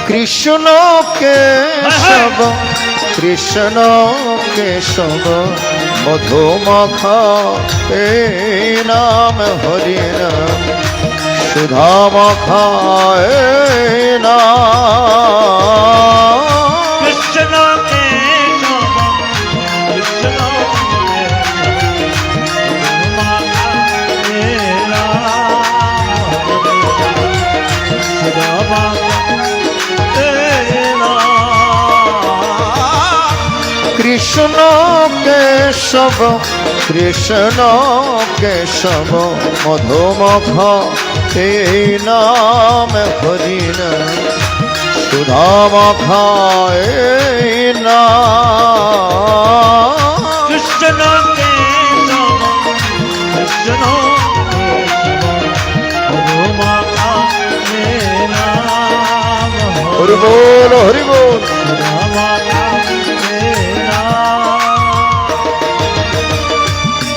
কৃষ্ণ কেশব কৃষ্ণ কেশব মধুমাখা এ নাম হরি নাম সুধা মাখা এ নাম কৃষ্ণ কেশব কৃষ্ণ কৃষ্ণ কেশব কৃষ্ণ কেশব মধুমাখা এই নাম হরি নাম সুধা মাখা এই নাম কৃষ্ণ কেশব কৃষ্ণ হরি বল হরি বল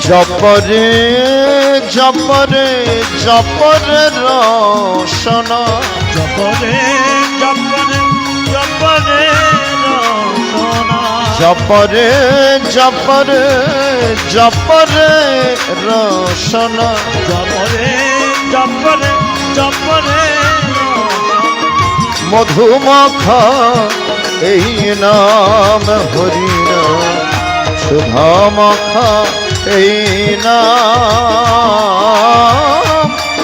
জপরে জপরে জপরে রসন জপরে জপরে জপরে জপরে জপরে জপরে রসন জপরে জপরে জপরে মধুমাখা এই নাম হরি নাম সুধা মাখা এই নাম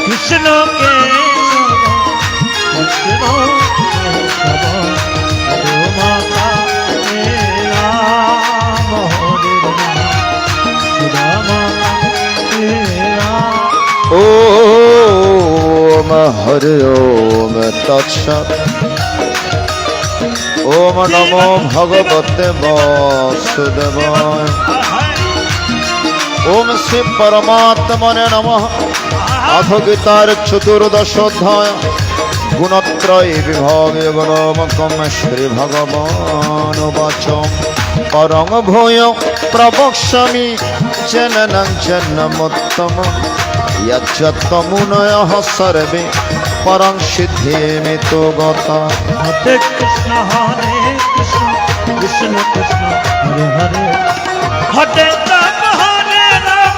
কৃষ্ণ কেশব কৃষ্ণ ওম হরি ওম তৎসৎ ওম নমো ভগবতে বাসুদেবায় ওম শ্রী পরমাত্মনে নমঃ অথ গীতার চতুর্দশোধ্যায় গুণত্রয় বিভাগে গুণমকম শ্রী ভগবান বাচম পরং ভূয় প্রবক্ষ্যামি জননং জন্মোত্তম यच्चत्तमुनयः सर्वे परं सिद्धिमितो गता हरे कृष्ण कृष्ण कृष्ण हरे हरे हरे राम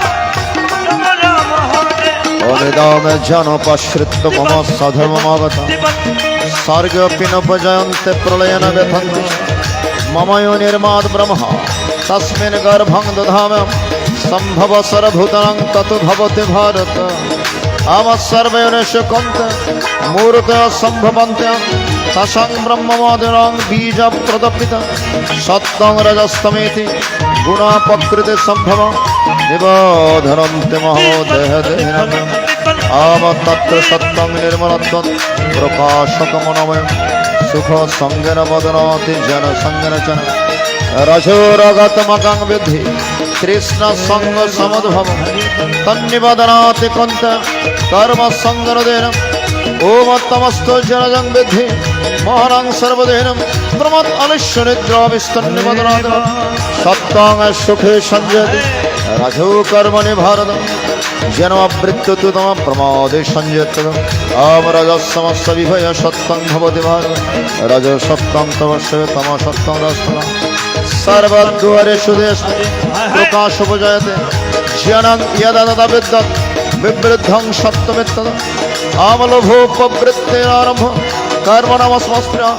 राम राम हरे ओमिदाम जनपश्रित्य मम सधर्ममागता सर्गेऽपि न भजन्ते प्रलयेन व्यथन्ति मम योनिर्माद् ब्रह्म तस्मिन् गर्भं दधामि संभव सर्वभूतानां ततो भवति भारत आम सर्वयोनिषु कन्त मूर्तय सम्भवन्त्य तसां ब्रह्ममादिनां बीजप्रदपिता सत्तं रजस्तमेति गुणापकृति सम्भव निबोधनन्ति महोदेहदेहिनम् आम तत्र सत्तं निर्मलत्वं प्रकाशकमनमयं सुखसंज्ञन वदनाति जनसंज्ञन च रजोरगतमकं विद्धि कृष्ण संग समुद्भव तन्निबदनाति कंत कर्म संगनदेन ओम तमस्तो जनजं विद्धि महानं सर्वदेनं प्रमद अनिश्च निद्रा विस्तन्निबदनाति सत्तांग सुखे संजयति रजो कर्मणि भारत जन्मवृत्तु तम प्रमादे संजयति आम रजसमस्त विभय सत्तं भवति भारत रज सत्तं तमस्य तम सत्तं रजस्तम सर्वद्वारेषु देशेषु प्रकाशोपजायते ज्ञानं यदा तदा विद्यात् विवृद्धं सत्यमित्तद् आमलोभोपवृत्तेरारम्भ कर्मणमस्मस्त्र्या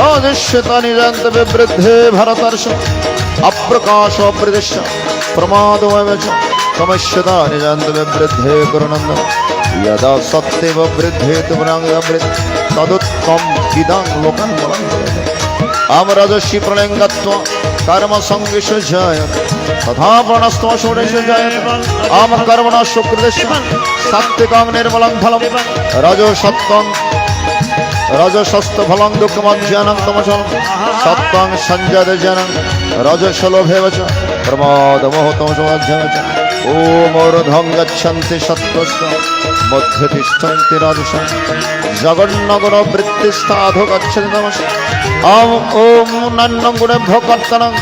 राजस्यता निजन्त विवृद्धे भरतर्ष अप्रकाशोपरिदृश्य प्रमादोऽयं च तमस्यता निजन्त विवृद्धे गुरुनन्दन यदा सत्येव वृद्धे तु पुनः तदुत्तम इदं लोकं बलं आम रजस्वी प्रलयं गत्वा कर्म संगेषु जायत तथा वर्णस्तव षोडशे जायत आम कर्मणा सुकृतेषु सात्विकं निर्मलं फलं रजो सत्त्वं रजसस्त फलं दुःखमज्ञानं तमसं सत्त्वं संजाते जनं रजसलोभेव च प्रमादमोहतमसमज्ञानं च ओम ऊर्ध्वं गच्छन्ति सत्त्वस्य मध्ये तिष्ठन्ति राजसं जगन्नगुण वृत्तिस्थाधो गच्छति तमस आम ओम नन्नं गुणेभ्यो कर्तनं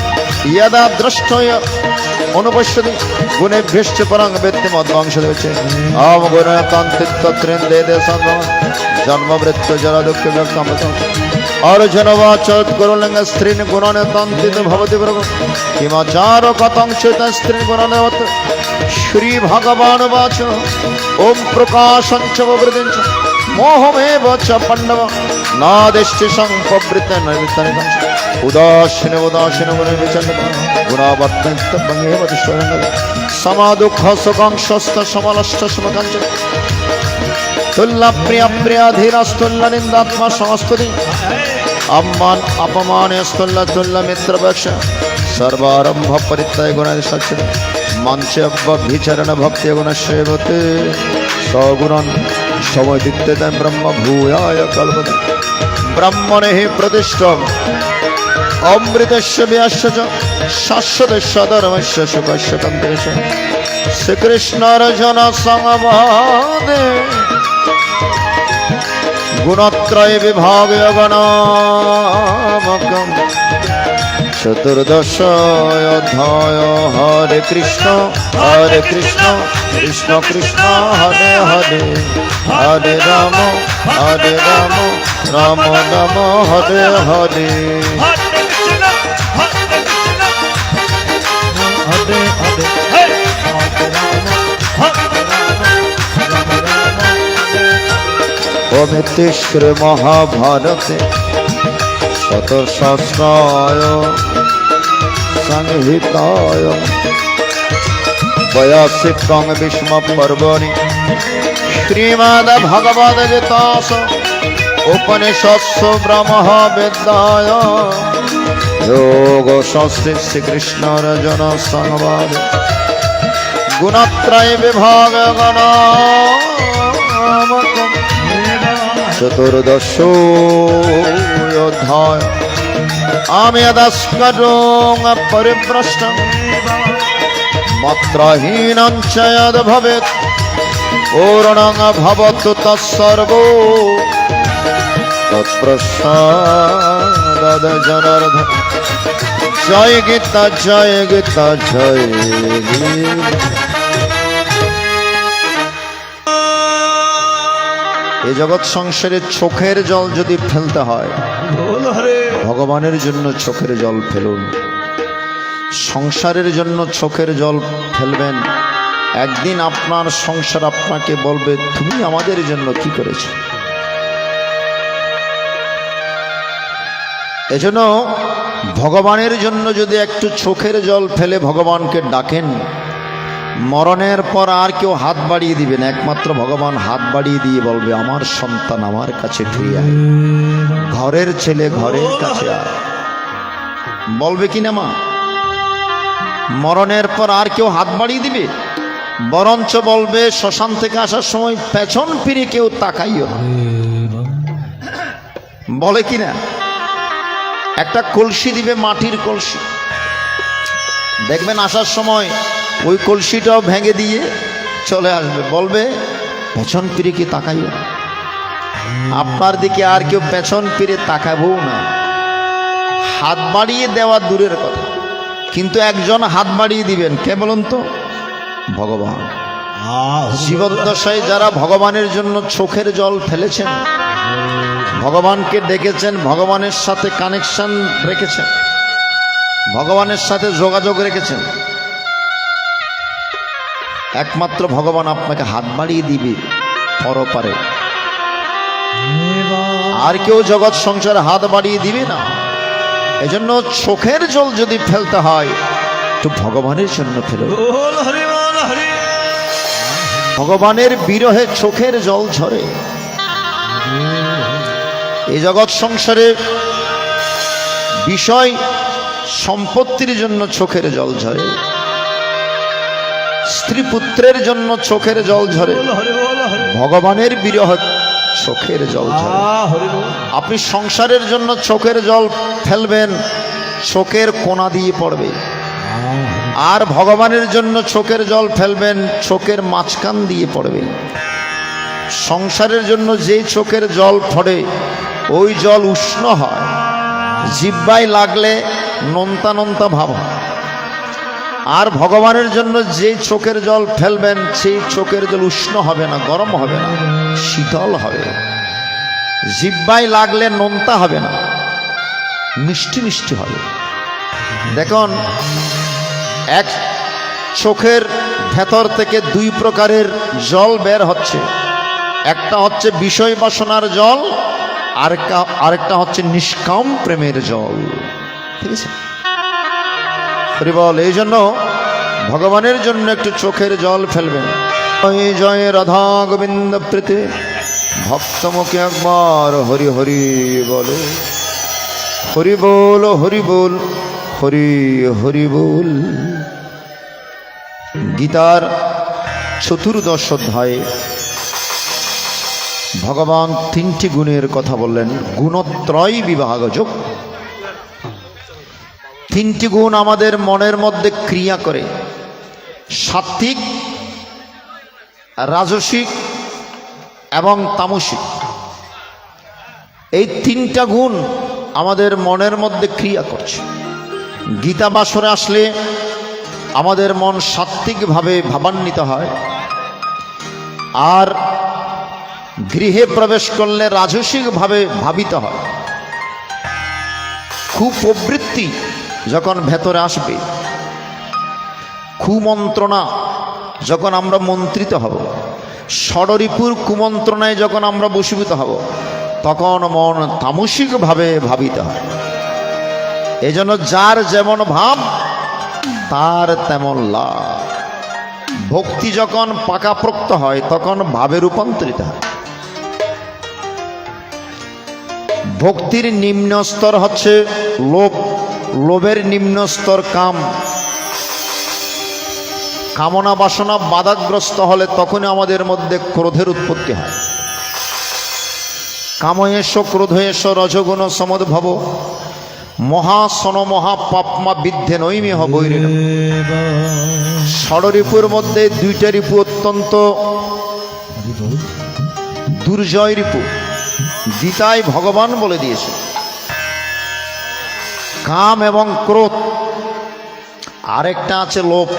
यदा द्रष्टोय अनुपश्यति गुणेभ्यश्च परं वेत्ति मद्वांशदेवचे आम गुणकान्तित्वत्रेन्द्रे देशं जन्म मृत्यु जरा दुःख व्यक्तं अर्जुनवाचोत् कुरुलिङ्ग स्त्रीन् गुणान् तन्त्रित भवति प्रभु किमाचार कथं चेत् स्त्रीन् गुणान् श्री भगवान् वाच ओम प्रकाशं च ववृद्धिं च मोहमेव च पाण्डव नादिष्टि संपवृत्ते नैमित्तनिकं उदासीन उदासीन गुणविचलित गुणावर्तन्तेव स्वयं समादुःख सुखं स्वस्थ समलष्ट समकञ्च तुल्य प्रिय प्रियाधीरस्तुल्य निंदात्मा संस्तुति अम्मान अपमान स्तुल्य तुल्य मित्र वक्ष सर्वारंभ परित्याग गुण सच्चिद मंचे विचरण भक्ति गुण सेवते सगुणन समदित्ते ब्रह्म भूयाय कल्पते ब्रह्मणे हि प्रतिष्ठम अमृतस्य व्यास्य च शाश्वतस्य धर्मस्य सुखस्य कन्तेश श्रीकृष्ण अर्जुन संवादे गुणत्रय विभाग गणामकं चतुर्दश अध्याय हरे कृष्ण कृष्ण कृष्ण हरे हरे हरे राम राम राम हरे हरे ओमितिश्र महाभारते शतसहस्राय संहिताय वयासिकं विष्णु पर्वणि श्रीमद्भगवद्गीतासु उपनिषत्सु ब्रह्म विद्याय योगशास्त्रे श्रीकृष्ण अर्जुन संवादे गुणत्रय विभाग गणामकं चतुर्दशोऽध्याय आमि यदस्करों परिभ्रष्टं मात्राहीनं च यद् भवेत् पूर्णं भवतु तत्सर्वो तत्प्रसादात् जनार्दन जय गीता जय गीता जय এই জগৎ সংসারে চোখের জল যদি ফেলতে হয় ভগবানের জন্য চোখের জল ফেলুন সংসারের জন্য চোখের জল ফেলবেন একদিন আপনার সংসার আপনাকে বলবে তুমি আমাদের জন্য কি করেছো এজন্য ভগবানের জন্য যদি একটু চোখের জল ফেলে ভগবানকে ডাকেন মরণের পর আর কেউ হাত বাড়িয়ে দিবে না একমাত্র ভগবান হাত বাড়িয়ে দিয়ে বলবে আমার সন্তান আমার কাছে ফিরে আয় ঘরের ছেলে ঘরের কাছে আয় বলবে কি না মা মরণের পর আর কেউ হাত বাড়িয়ে দিবে বরঞ্চ বলবে শ্মশান থেকে আসার সময় পেছন ফিরে কেউ তাকাইও না বলে কি না একটা কলসি দিবে মাটির কলসি দেখবেন আসার সময় ওই কলসিটাও ভেঙে দিয়ে চলে আসবে বলবে পেছন ফিরে কি তাকাইও না আপনার দিকে আর কেউ পেছন ফিরে তাকাবও না হাত বাড়িয়ে দেওয়া দূরের কথা কিন্তু একজন হাত বাড়িয়ে দিবেন কে বলুন তো ভগবান জীবদ্দশায় যারা ভগবানের জন্য চোখের জল ফেলেছেন ভগবানকে ডেকেছেন ভগবানের সাথে কানেকশন রেখেছেন ভগবানের সাথে যোগাযোগ রেখেছেন একমাত্র ভগবান আপনাকে হাত বাড়িয়ে দিবে পরপারে আর কেউ জগৎ সংসারে হাত বাড়িয়ে দিবে না এজন্য চোখের জল যদি ফেলতে হয় তো ভগবানের জন্য ফেলো ভগবানের বিরহে চোখের জল ঝরে এই জগৎ সংসারে বিষয় সম্পত্তির জন্য চোখের জল ঝরে স্ত্রী পুত্রের জন্য চোখের জল ঝরে ভগবানের বিরহ চোখের জল ঝরে আপনি সংসারের জন্য চোখের জল ফেলবেন চোখের কোনা দিয়ে পড়বে আর ভগবানের জন্য চোখের জল ফেলবেন চোখের মাঝখান দিয়ে পড়বে সংসারের জন্য যেই চোখের জল পড়ে ওই জল উষ্ণ হয় জিহ্বায় লাগলে নোনতা নোনতা ভাব হয় আর ভগবানের জন্য যে চোখের জল ফেলবেন সেই চোখের জল উষ্ণ হবে না গরম হবে না শীতল হবে জিহ্বায় লাগলে নোনতা হবে না, মিষ্টি মিষ্টি হবে। দেখুন, এক চোখের ভেতর থেকে দুই প্রকারের জল বের হচ্ছে, একটা হচ্ছে বিষয় বাসনার জল, আরেকটা হচ্ছে নিষ্কাম প্রেমের জল। ঠিক আছে, হরি বল। এই জন্য ভগবানের জন্য একটু চোখের জল ফেলবেন। জয় জয় রাধা গোবিন্দ প্রীতি, ভক্ত মুখে একবার হরি হরি বলো, হরি বল হরি বল, হরি হরি বল। গীতার 14 অধ্যায়ে ভগবান 3টি গুণের কথা বললেন। গুণত্রয় বিভাগযোগ। 3টি গুণ আমাদের মনের মধ্যে ক্রিয়া করে, সাত্ত্বিক, রাজসিক এবং তামসিক। এই 3টা গুণ আমাদের মনের মধ্যে ক্রিয়া করছে। গীতা বাসরে আসলে আমাদের মন সাত্ত্বিকভাবে ভাবান্বিত হয়, আর গৃহে প্রবেশ করলে রাজসিকভাবে ভাবিত হয়। কুপ্রবৃত্তি যখন ভেতরে আসবে, কুমন্ত্রণা যখন আমরা মন্ত্রিত হব, ষড়রিপুর কুমন্ত্রণায় যখন আমরা বশীভূত হব, তখন মন তামসিকভাবে ভাবিত হয়। এজন্য যার যেমন ভাব তার তেমন লাভ। ভক্তি যখন পাকাপোক্ত হয় তখন ভাবে রূপান্তরিত হয়। ভক্তির নিম্ন স্তর হচ্ছে লোভ, লোভের নিম্ন স্তর কাম। কামনা বাসনা বাধাগ্রস্ত হলে তখনই আমাদের মধ্যে ক্রোধের উৎপত্তি হয়। কাময়েশ ক্রোধয়েশ রজগুণ সমদ্ভব, মহাসন মহাপাপমা বিদ্ধে নৈমিহ বৈরিণ। ষড়রিপুর মধ্যে 2টা রিপু অত্যন্ত দুর্জয় রিপু, গীতায় ভগবান বলে দিয়েছে। কাম এবং ক্রোধ, আরেকটা আছে লোভ।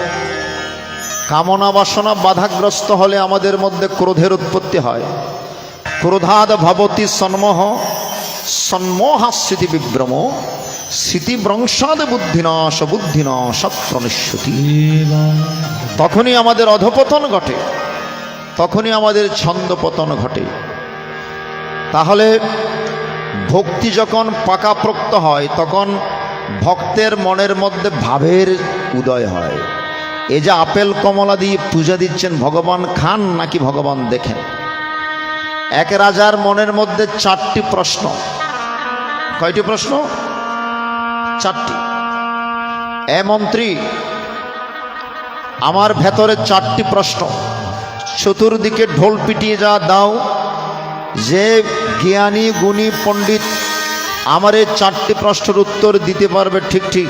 কামনা বাসনা বাধাগ্রস্ত হলে আমাদের মধ্যে ক্রোধের উৎপত্তি হয়। ক্রোধাদ ভবতি সন্মোহ, সন্মোহাস্মৃতি বিভ্রম, স্মৃতিভ্রংশাদ বুদ্ধিনাশ, বুদ্ধিনাশ প্রণশ্যতি। তখনই আমাদের অধপতন ঘটে, তখনই আমাদের ছন্দপতন ঘটে। তাহলে ভক্তি যখন পাকাপোক্ত হয় তখন ভক্তের মনের মধ্যে ভাবের উদয় হয়। এই যে আপেল কমলা দিয়ে পূজা দিচ্ছেন, ভগবান খান নাকি ভগবান দেখেন? এক রাজার মনের মধ্যে 4টি প্রশ্ন। কয়টি প্রশ্ন? 4টি। এ মন্ত্রী, আমার ভেতরে 4টি প্রশ্ন, চতুর্দিকে ঢোল পিটিয়ে যা দাও। যে জ্ঞানী গুণী পণ্ডিত আমার এই 4টি প্রশ্নের উত্তর দিতে পারবে ঠিক ঠিক,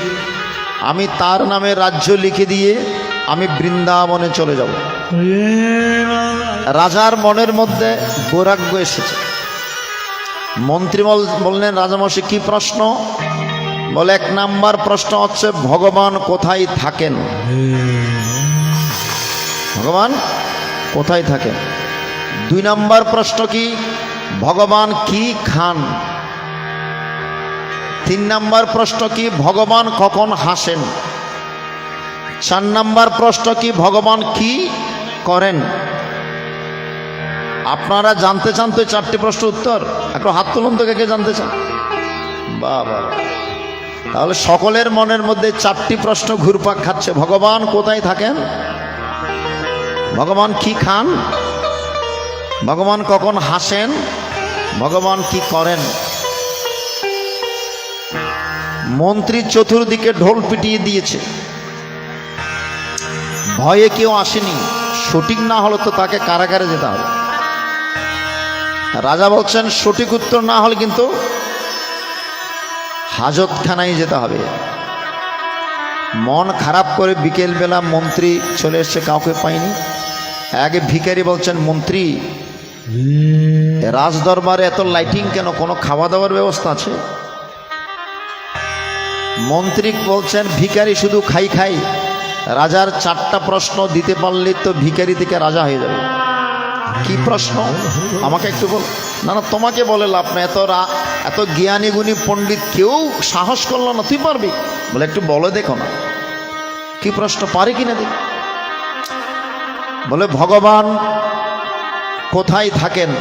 আমি তার নামে রাজ্য লিখে দিয়ে আমি বৃন্দাবনে চলে যাব। রাজার মনের মধ্যে বৈরাগ্য এসেছে। মন্ত্রী বললেন, রাজামশাই কি প্রশ্ন? বলে, 1 নাম্বার প্রশ্ন হচ্ছে ভগবান কোথায় থাকেন? ভগবান কোথায় থাকেন? 2 নাম্বার প্রশ্ন কি? ভগবান কি খান? 3 নাম্বার প্রশ্ন কি? ভগবান কখন হাসেন? 4 নাম্বার প্রশ্ন কি? ভগবান কি করেন? আপনারা জানতে চান তো 4টি প্রশ্ন উত্তর? একটু হাত তুলুন তো, কে জানতে চান? বাবা, তাহলে সকলের মনের মধ্যে 4টি প্রশ্ন ঘুরপাক খাচ্ছে। ভগবান কোথায় থাকেন? ভগবান কি খান? ভগবান কখন হাসেন? ভগবান কি করেন? মন্ত্রী চতুর্দিকে ঢোল পিটিয়ে দিয়েছে, ভয়ে কেউ আসেনি। সঠিক না হলে তো তাকে কারাগারে যেতে হবে। রাজা বলছেন, সঠিক উত্তর না হলে কিন্তু হাজতখানায় যেতে হবে। মন খারাপ করে বিকেলবেলা মন্ত্রী চলে এসছে, কাউকে পায়নি। আগে ভিখারি বলছেন, মন্ত্রী, রাজদরবারে এত লাইটিং কেন? কোনো খাওয়া দাওয়ার ব্যবস্থা আছে? মন্ত্রী বলছেন, ভিখারি শুধু খাই খাই। রাজার 4টা প্রশ্ন দিতে পারলে তো ভিখারি থেকে রাজা হয়ে যাবে। কি প্রশ্ন আমাকে একটু বল। না না, তোমাকে বলে লাভ না, এত জ্ঞানী গুণী পণ্ডিত কেউ সাহস করলো না, তুই পারবি? বলে একটু বলে দেখো না, কি প্রশ্ন, পারে কিনা দেখ। বলে ভগবান কোথায় থাকেন?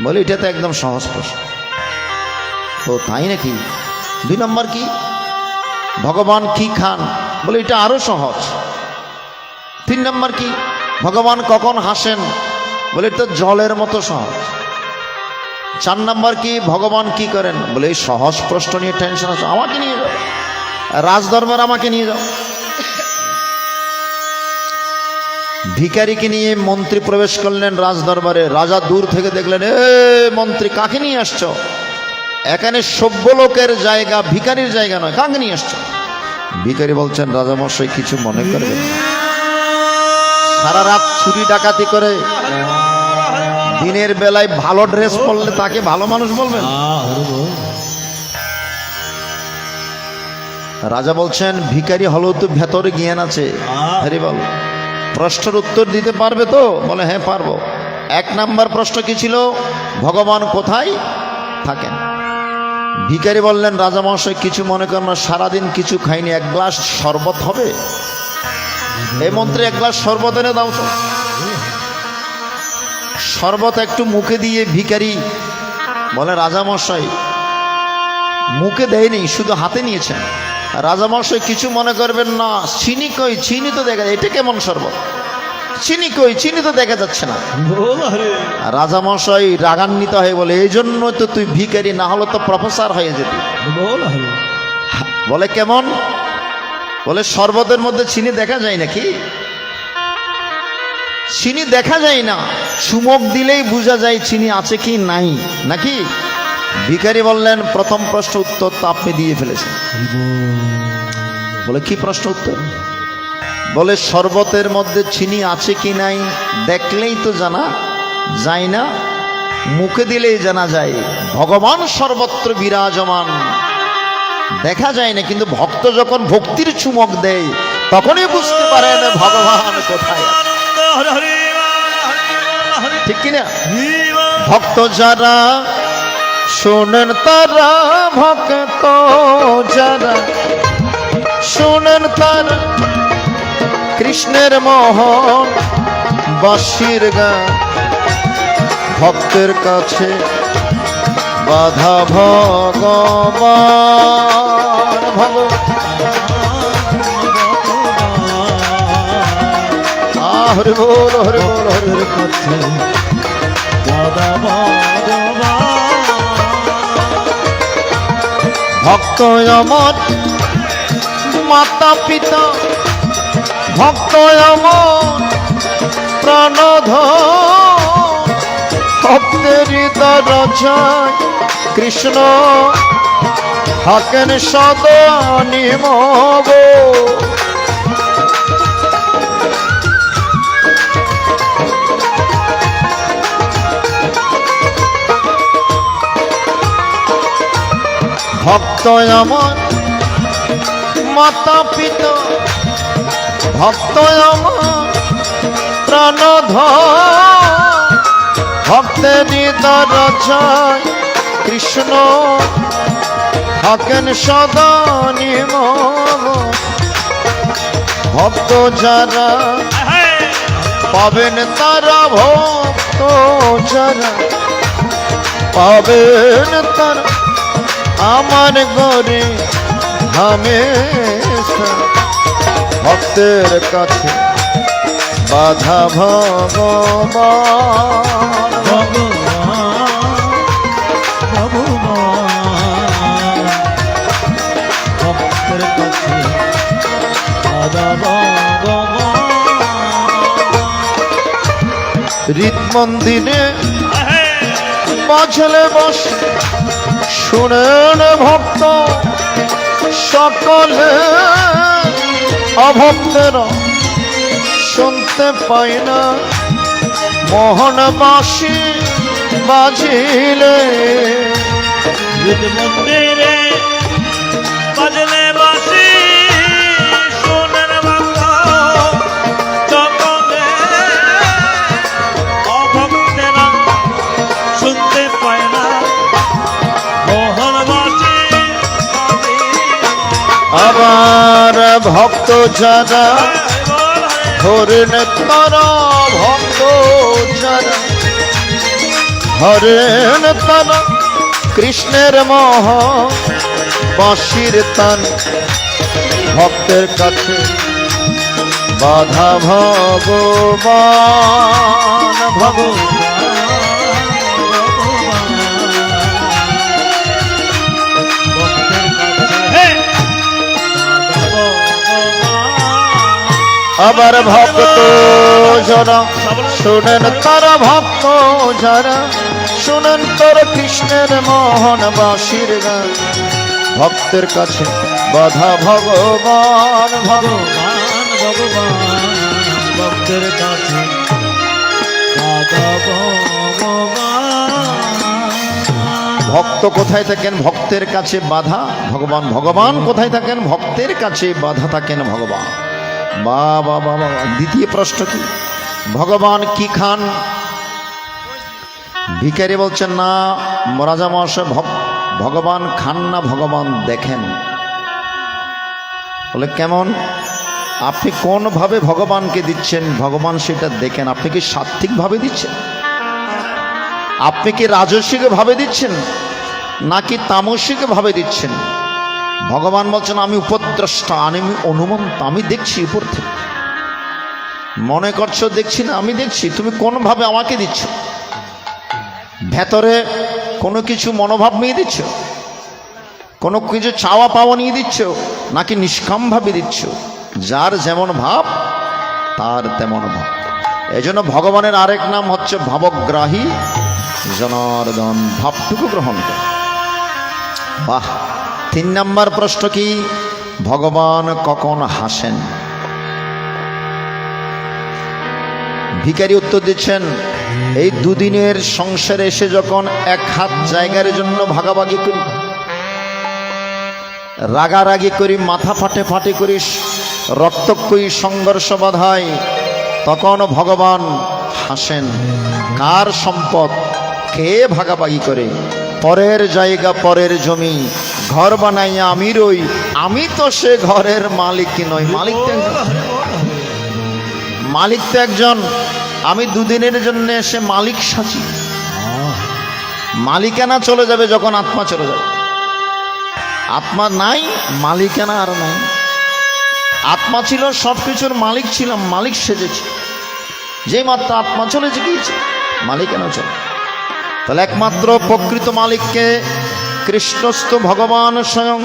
বলে এটা তো একদম সহজ প্রশ্ন। তো তাই নাকি? 2 নম্বর কি? ভগবান কি খান? বলে এটা আরো সহজ। 3 নম্বর কি? ভগবান কখন হাসেন? বলে এটা জলের মতো সহজ। 4 নম্বর কি? ভগবান কি করেন? বলে এই সহজ প্রশ্ন নিয়ে টেনশন আছে, আমাকে নিয়ে যাও রাজদরবার, আমাকে নিয়ে যাও। ভিখারিকে নিয়ে মন্ত্রী প্রবেশ করলেন রাজদরবারে। রাজা দূর থেকে দেখলেন, এ মন্ত্রী, কাকে নিয়ে আসছো? এখানে সভ্য লোকের জায়গা, ভিখারির জায়গা নয়, কাকে নিয়ে আসছো? ভিখারি বলছেন, রাজামশাই কিছু মনে করবেন না, সারা রাত চুরি ডাকাতি করে দিনের বেলায় ভালো ড্রেস পরলে তাকে ভালো মানুষ বলবেন? রাজা বলছেন, ভিখারি হলেও তো ভেতরে জ্ঞান আছে। হরি বল, প্রশ্নের উত্তর দিতে পারবে তো? বলে হ্যাঁ পারবো। 1 নাম্বার প্রশ্ন কি ছিল? ভগবান কোথায় থাকেন? ভিখারি বললেন, রাজামশাই কিছু মনে করেন না, সারাদিন কিছু খাইনি, 1 গ্লাস শরবত হবে? এই মন্ত্রী 1 গ্লাস শরবত এনে দাও তো। শরবত একটু মুখে দিয়ে ভিখারি বলে, রাজামশাই মুখে দেয়নি, শুধু হাতে নিয়েছেন। রাজামশাই কিছু মনে করবেন না, চিনি কই? চিনি তো দেখা যায়, এটা কেমন শরবত? চিনি কই? চিনি তো দেখা যাচ্ছে না। রাজামশাই রাগান্বিত হয়ে বলে, এই জন্য তো তুই ভিখারি, না হলে তো প্রফেসর হয়ে যেতি। বলে কেমন? বলে শরবতের মধ্যে চিনি দেখা যায় নাকি? চিনি দেখা যায় না, চুমুক দিলেই বোঝা যায় চিনি আছে কি নাই, নাকি? ভিখারি বললেন, প্রথম প্রশ্ন উত্তর তো আপনি দিয়ে ফেলেছেন। বলে কি প্রশ্ন উত্তর? বলে শরবতের মধ্যে চিনি আছে কি নাই দেখলেই তো জানা যায় না, মুখে দিলেই জানা যায়। ভগবান সর্বত্র বিরাজমান, দেখা যায় না, কিন্তু ভক্ত যখন ভক্তির চুমক দেয় তখনই বুঝতে পারেন ভগবান কোথায়। ঠিক কিনা? ভক্ত যারা শোনেন তারা, ভক্ত যারা শোনেন তারা কৃষ্ণের মোহন বাঁশির গান, ভক্তের কাছে বাধা ভগবান। হরে বল, হরে বল, হরে কাছে বাধা ভগবান। ভক্ত আমার মাতা পিতা, ভক্ত আমার প্রাণধন, ভক্তের দরজায় কৃষ্ণ থাকেন সদা নিমগ। ভক্ত আমার মাতা পিতা, ভক্ত আমার প্রাণধন, ভক্তের দরজায় কৃষ্ণ থাকেন সদা নিমগ। ভক্ত যারা পাবেন তারা, ভক্ত যারা পাবেন তারা আমার গরে হামেশা। ভক্তের কাছে বাধা ভগবান, ভক্তের কাছে বাধা ভগবান। হৃদ মন্দিরে বাজলে বসে শুনেন ভক্ত সকলে, অভক্তেরা শুনতে পাই না, মোহন বাঁশি বাজিলে। মন্দিরে বাজলে বাঁশি শোনেন ভক্ত সকলে, অভক্তেরা আবার ভক্ত যারা হরেন তারা ভক্ত যারা হরেন তারা কৃষ্ণের মহ বাঁশির তান ভক্তের কাছে বাধা ভগবান ভগবান আবার ভক্ত যারা শুনেন তারা ভক্ত যারা শুনেন তোর কৃষ্ণের মোহন বাঁশির গান ভক্তের কাছে বাধা ভগবান ভগবান ভগবান ভক্তের কাছে বাধা ভগবান। ভক্ত কোথায় থাকেন ভক্তের কাছে বাধা ভগবান ভগবান কোথায় থাকেন ভক্তের কাছে বাধা থাকেন ভগবান। বাবা বাবা দ্বিতীয় প্রশ্ন কি ভগবান কি খান ভিখারি বলছেন না রাজা মহাশয় ভগবান খান না ভগবান দেখেন। বলে কেমন আপনি কোনভাবে ভগবানকে দিচ্ছেন ভগবান সেটা দেখেন। আপনি কি সাত্ত্বিকভাবে দিচ্ছেন আপনি কি রাজস্বিকভাবে দিচ্ছেন নাকি তামসিকভাবে দিচ্ছেন। ভগবান বলছেন আমি উপদ্রষ্টা আমি অনুমন্ত আমি দেখছি উপর থেকে মনে করছো দেখছি না আমি দেখছি তুমি কোনভাবে আমাকে দিচ্ছ ভেতরে কোনো কিছু মনোভাব নিয়ে দিচ্ছ কোনো কিছু চাওয়া পাওয়া নিয়ে দিচ্ছ নাকি নিষ্কামভাবে দিচ্ছ যার যেমন ভাব তার তেমন ভাব। এই জন্য ভগবানের আরেক নাম হচ্ছে ভাবগ্রাহী জনার্দন ভাবটুকু গ্রহণ করে। বাহ। 3 নম্বর প্রশ্ন কি ভগবান কখন হাসেন। ভিখারি উত্তর দিচ্ছেন এই দুদিনের সংসারে এসে যখন এক হাত জায়গার জন্য ভাগাভাগি করি রাগারাগি করি মাথা ফাটে ফাটে করি রক্তক্ষয়ী সংঘর্ষ বাধায় তখন ভগবান হাসেন। কার সম্পদ কে ভাগাভাগি করে পরের জায়গা পরের জমি ঘর বানাইয়া আমি রই আমি তো সে ঘরের মালিক নই মালিক তো একজন আমি দুদিনের জন্য এসে মালিক সাজি মালিকানা চলে যাবে যখন আত্মা চলে যাবে আত্মা নাই মালিকানা আর নাই। আত্মা ছিল সবকিছুর মালিক ছিলাম মালিক সেজেছি যে মাত্র আত্মা চলে গিয়েছে মালিকানা চলে। তাহলে একমাত্র প্রকৃত মালিককে কৃষ্ণস্থ ভগবান স্বয়ং।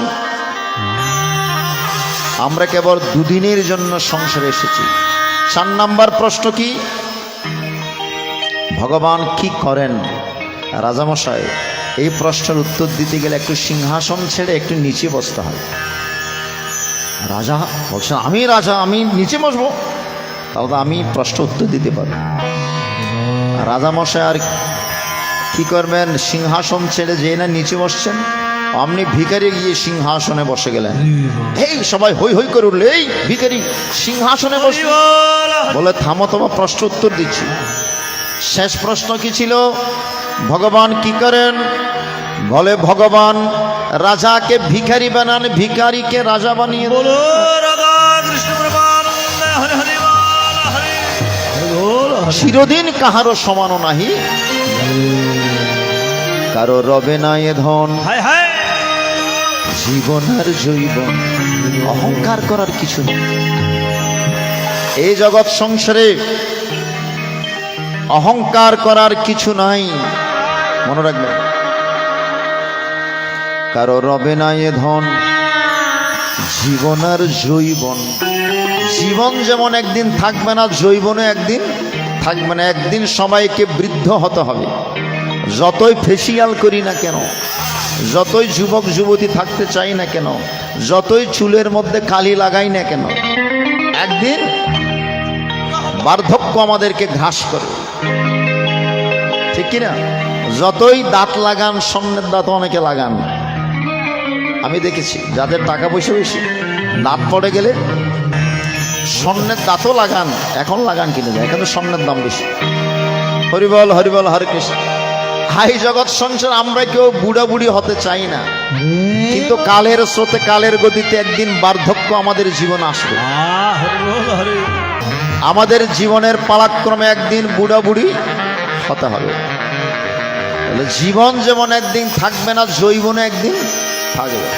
আমরা কেবল দুদিনের জন্য সংসারে এসেছি। 4 নম্বর প্রশ্ন কি ভগবান কি করেন। রাজামশাই এই প্রশ্নের উত্তর দিতে গেলে একটু সিংহাসন ছেড়ে একটু নিচে বসতে হয়। রাজা বলছেন আমি রাজা আমি নিচে বসবো তাহলে আমি প্রশ্ন উত্তর দিতে পারবো। রাজামশাই আর কি করবেন সিংহাসন ছেড়ে যে না নিচে বসছেন আপনি ভিখারি গিয়ে সিংহাসনে বসে গেলেন। এই সবাই হই হই করে উঠলে এই ভিখারি সিংহাসনে বসে বলে থামো তোমার প্রশ্ন উত্তর দিচ্ছি। শেষ প্রশ্ন কি ছিল ভগবান কি করেন বলে ভগবান রাজাকে ভিখারি বানান ভিখারিকে রাজা বানিয়ে দেন। চিরদিন কাহারও সমানো নাহি কারো রবে না এ ধন জীবন আর জৈবন অহংকার করার কিছু নেই। এই জগৎ সংসারে অহংকার করার কিছু নাই মনে রাখবেন। কারো রবে না এ ধন জীবন আর জৈবন জীবন যেমন একদিন থাকবে না জৈবনে একদিন থাকবে না। একদিন সবাইকে বৃদ্ধ হতে হবে যতই ফেসিয়াল করি না কেন যতই যুবক যুবতী থাকতে চাই না কেন যতই চুলের মধ্যে কালি লাগাই না কেন একদিন বার্ধক্য আমাদেরকে ঘাস করে ঠিক কিনা। যতই দাঁত লাগান সামনের দাঁত অনেকে লাগান আমি দেখেছি যাদের টাকা পয়সা বেশি দাঁত পড়ে গেলে স্বর্ণের দাঁতও লাগান এখন লাগান কিনে যায় কিন্তু স্বর্ণের দাম বেশি। হরিবল হরিবল হরে কৃষ্ণ। হাই জগৎ সংসার আমরা কেউ বুড়া বুড়ি হতে চাই না, কিন্তু কালের স্রোতে কালের গতিতে একদিন বার্ধক্য আমাদের জীবন আসবে। হরি বল হরি। আমাদের জীবনের পালাক্রমে একদিন বুড়া বুড়ি হতে হবে। তাহলে জীবন যেমন একদিন থাকবে না, জৈবনে একদিন থাকবে।